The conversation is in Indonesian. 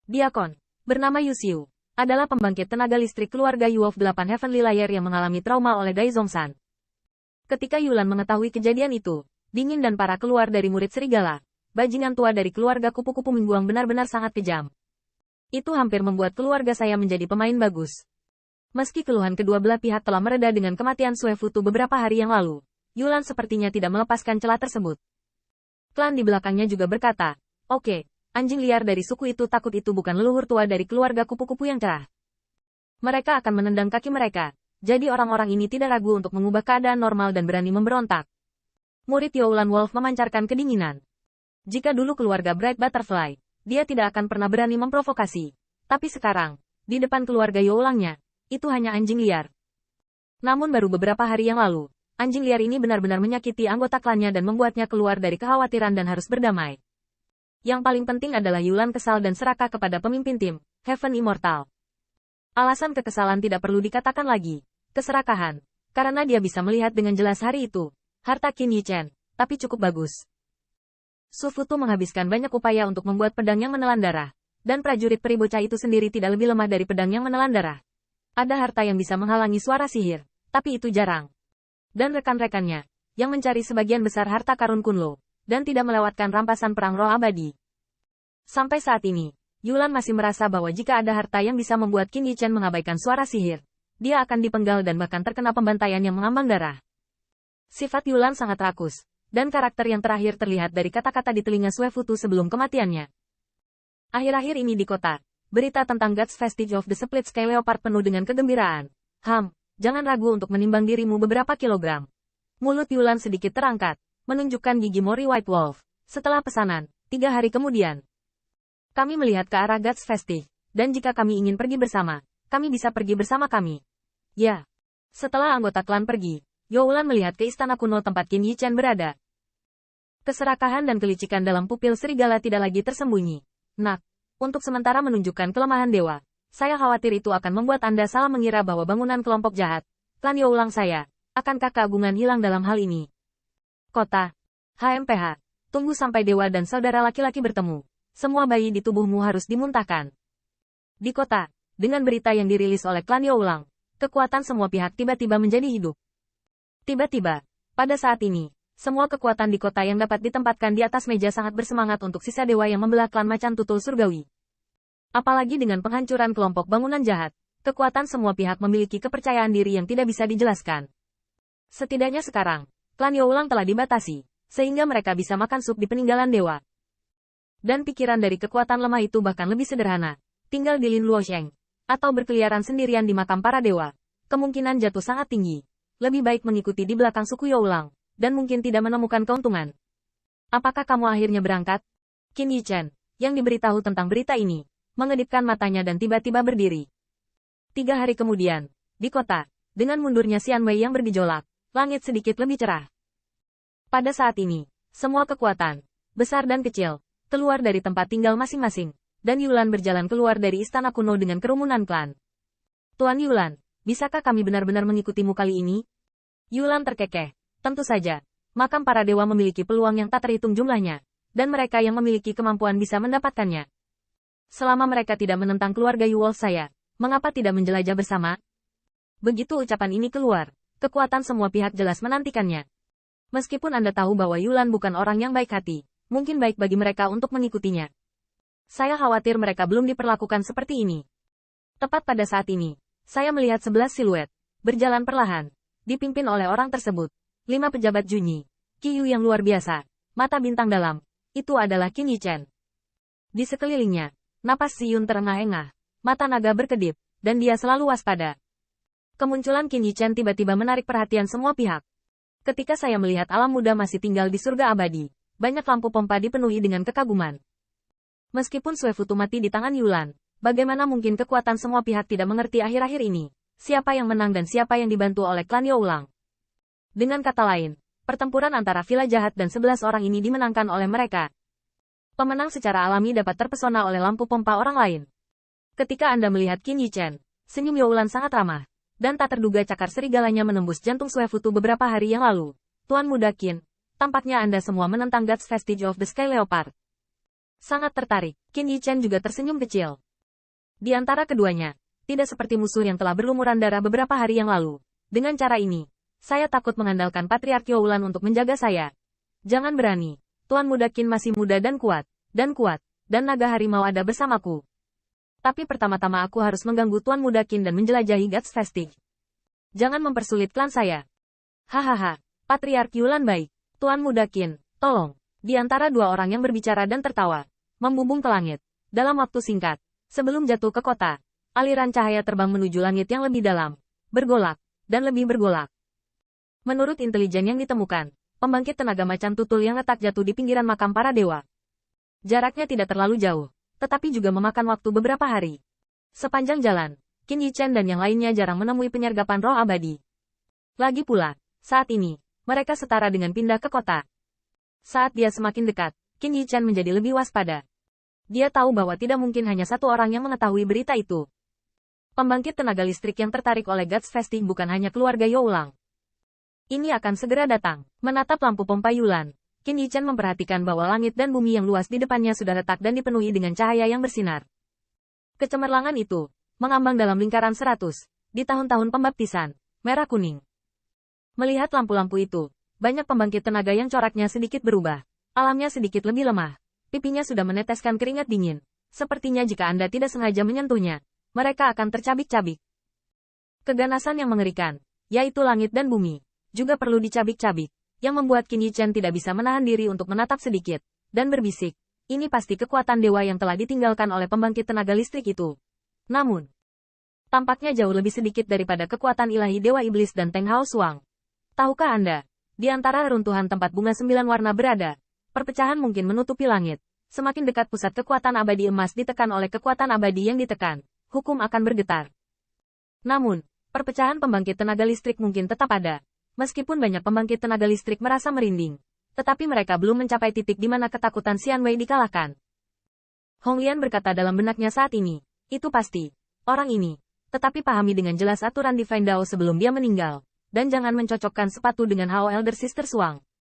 Diakon, bernama Yuxiu, adalah pembangkit tenaga listrik keluarga Yu of 8 Heavenly Layer yang mengalami trauma oleh Dai Zhongshan. Ketika Yulan mengetahui kejadian itu, dingin dan parah keluar dari murid serigala. Bajingan tua dari keluarga kupu-kupu mingguang benar-benar sangat kejam. Itu hampir membuat keluarga saya menjadi pemain bagus. Meski keluhan kedua belah pihak telah mereda dengan kematian Sue Futu beberapa hari yang lalu, Yulan sepertinya tidak melepaskan celah tersebut. Klan di belakangnya juga berkata, "Oke, anjing liar dari suku itu takut itu bukan leluhur tua dari keluarga kupu-kupu yang cerah. Mereka akan menendang kaki mereka, jadi orang-orang ini tidak ragu untuk mengubah keadaan normal dan berani memberontak." Murid Youlan Wolf memancarkan kedinginan. Jika dulu keluarga Bright Butterfly, dia tidak akan pernah berani memprovokasi. Tapi sekarang, di depan keluarga Youlangnya, itu hanya anjing liar. Namun baru beberapa hari yang lalu, anjing liar ini benar-benar menyakiti anggota klannya dan membuatnya keluar dari kekhawatiran dan harus berdamai. Yang paling penting adalah Yulan kesal dan serakah kepada pemimpin tim, Heaven Immortal. Alasan kekesalan tidak perlu dikatakan lagi, keserakahan, karena dia bisa melihat dengan jelas hari itu, harta Qin Yichen, tapi cukup bagus. Su Futu menghabiskan banyak upaya untuk membuat pedang yang menelan darah, dan prajurit peri bocah itu sendiri tidak lebih lemah dari pedang yang menelan darah. Ada harta yang bisa menghalangi suara sihir, tapi itu jarang. Dan rekan-rekannya, yang mencari sebagian besar harta karun Kunlo, dan tidak melewatkan rampasan perang roh abadi. Sampai saat ini, Yulan masih merasa bahwa jika ada harta yang bisa membuat Qin Yichen mengabaikan suara sihir, dia akan dipenggal dan bahkan terkena pembantaian yang mengambang darah. Sifat Yulan sangat rakus, dan karakter yang terakhir terlihat dari kata-kata di telinga Sue Futu sebelum kematiannya. Akhir-akhir ini di kota, berita tentang God's Vestige of the Split Sky Leopard penuh dengan kegembiraan. Jangan ragu untuk menimbang dirimu beberapa kilogram. Mulut Yulan sedikit terangkat, menunjukkan gigi Mori White Wolf. Setelah pesanan, 3 hari kemudian, kami melihat ke arah God's Vestige, dan jika kami ingin pergi bersama, kami bisa pergi bersama kami. Ya. Setelah anggota klan pergi, Youlan melihat ke istana kuno tempat Qin Yichen berada. Keserakahan dan kelicikan dalam pupil serigala tidak lagi tersembunyi. Nak, untuk sementara menunjukkan kelemahan dewa, saya khawatir itu akan membuat Anda salah mengira bahwa bangunan kelompok jahat, klan Youlang saya, akankah keagungan hilang dalam hal ini? Kota HMPH, tunggu sampai dewa dan saudara laki-laki bertemu. Semua bayi di tubuhmu harus dimuntahkan. Di kota, dengan berita yang dirilis oleh klan Youlang, kekuatan semua pihak tiba-tiba menjadi hidup. Tiba-tiba, pada saat ini, semua kekuatan di kota yang dapat ditempatkan di atas meja sangat bersemangat untuk sisa dewa yang membelah klan macan tutul surgawi. Apalagi dengan penghancuran kelompok bangunan jahat, kekuatan semua pihak memiliki kepercayaan diri yang tidak bisa dijelaskan. Setidaknya sekarang, klan Youlang telah dibatasi, sehingga mereka bisa makan sup di peninggalan dewa. Dan pikiran dari kekuatan lemah itu bahkan lebih sederhana, tinggal di Lin Luosheng, atau berkeliaran sendirian di makam para dewa. Kemungkinan jatuh sangat tinggi. Lebih baik mengikuti di belakang suku Youlang, dan mungkin tidak menemukan keuntungan. Apakah kamu akhirnya berangkat? Qin Yichen, yang diberitahu tentang berita ini, mengedipkan matanya dan tiba-tiba berdiri. 3 hari kemudian, di kota, dengan mundurnya Xian Wei yang bergejolak, langit sedikit lebih cerah. Pada saat ini, semua kekuatan, besar dan kecil, keluar dari tempat tinggal masing-masing, dan Yulan berjalan keluar dari istana kuno dengan kerumunan klan. Tuan Yulan, bisakah kami benar-benar mengikutimu kali ini? Yulan terkekeh. Tentu saja, makam para dewa memiliki peluang yang tak terhitung jumlahnya, dan mereka yang memiliki kemampuan bisa mendapatkannya. Selama mereka tidak menentang keluarga Yu Wolf saya, mengapa tidak menjelajah bersama? Begitu ucapan ini keluar, kekuatan semua pihak jelas menantikannya. Meskipun Anda tahu bahwa Yulan bukan orang yang baik hati, mungkin baik bagi mereka untuk mengikutinya. Saya khawatir mereka belum diperlakukan seperti ini. Tepat pada saat ini, saya melihat 11 siluet, berjalan perlahan, dipimpin oleh orang tersebut, 5 pejabat Junyi, Qiyu yang luar biasa, mata bintang dalam, itu adalah Qin Yichen. Di sekelilingnya, napas Ziyun terengah-engah, mata naga berkedip, dan dia selalu waspada. Kemunculan Qin Yichen tiba-tiba menarik perhatian semua pihak. Ketika saya melihat alam muda masih tinggal di surga abadi, banyak lampu pompa dipenuhi dengan kekaguman. Meskipun Sue Futu mati di tangan Yulan, bagaimana mungkin kekuatan semua pihak tidak mengerti akhir-akhir ini, siapa yang menang dan siapa yang dibantu oleh klan Youlang. Dengan kata lain, pertempuran antara villa jahat dan 11 orang ini dimenangkan oleh mereka. Pemenang secara alami dapat terpesona oleh lampu pompa orang lain. Ketika Anda melihat Qin Yichen, senyum Youlan sangat ramah, dan tak terduga cakar serigalanya menembus jantung Sue Futu beberapa hari yang lalu. Tuan Muda Qin, tampaknya Anda semua menentang God's Vestige of the Sky Leopard. Sangat tertarik, Qin Yichen juga tersenyum kecil. Di antara keduanya, tidak seperti musuh yang telah berlumuran darah beberapa hari yang lalu. Dengan cara ini, saya takut mengandalkan Patriark Youlan untuk menjaga saya. Jangan berani, Tuan Muda Qin masih muda dan kuat, dan naga harimau ada bersamaku. Tapi pertama-tama aku harus mengganggu Tuan Muda Qin dan menjelajahi Guts Vestige. Jangan mempersulit klan saya. Hahaha, Patriark Youlan baik. Tuan Muda Qin, tolong. Di antara dua orang yang berbicara dan tertawa, membumbung ke langit. Dalam waktu singkat, sebelum jatuh ke kota, aliran cahaya terbang menuju langit yang lebih dalam, bergolak, dan lebih bergolak. Menurut intelijen yang ditemukan, pembangkit tenaga macan tutul yang letak jatuh di pinggiran makam para dewa. Jaraknya tidak terlalu jauh, tetapi juga memakan waktu beberapa hari. Sepanjang jalan, Qin Yichen dan yang lainnya jarang menemui penyergapan roh abadi. Lagi pula, saat ini, mereka setara dengan pindah ke kota. Saat dia semakin dekat, Qin Yichen menjadi lebih waspada. Dia tahu bahwa tidak mungkin hanya satu orang yang mengetahui berita itu. Pembangkit tenaga listrik yang tertarik oleh Guts Vestige bukan hanya keluarga Youlang. Ini akan segera datang. Menatap lampu pompa Yulan, Qin Yichen memperhatikan bahwa langit dan bumi yang luas di depannya sudah retak dan dipenuhi dengan cahaya yang bersinar. Kecemerlangan itu mengambang dalam lingkaran 100, di tahun-tahun pembaptisan, merah kuning. Melihat lampu-lampu itu, banyak pembangkit tenaga yang coraknya sedikit berubah. Alamnya sedikit lebih lemah. Pipinya sudah meneteskan keringat dingin. Sepertinya jika Anda tidak sengaja menyentuhnya, mereka akan tercabik-cabik. Keganasan yang mengerikan, yaitu langit dan bumi, juga perlu dicabik-cabik, yang membuat Qin Yichen tidak bisa menahan diri untuk menatap sedikit, dan berbisik, ini pasti kekuatan dewa yang telah ditinggalkan oleh pembangkit tenaga listrik itu. Namun, tampaknya jauh lebih sedikit daripada kekuatan ilahi Dewa Iblis dan Teng Hao Suang. Tahukah Anda? Di antara reruntuhan tempat bunga 9 warna berada, perpecahan mungkin menutupi langit. Semakin dekat pusat kekuatan abadi emas ditekan oleh kekuatan abadi yang ditekan, hukum akan bergetar. Namun, perpecahan pembangkit tenaga listrik mungkin tetap ada. Meskipun banyak pembangkit tenaga listrik merasa merinding, tetapi mereka belum mencapai titik di mana ketakutan Xian Wei dikalahkan. Hong Lian berkata dalam benaknya saat ini, itu pasti, orang ini, tetapi pahami dengan jelas aturan Divine Dao sebelum dia meninggal. Dan jangan mencocokkan sepatu dengan Hao Elder Sister Suang.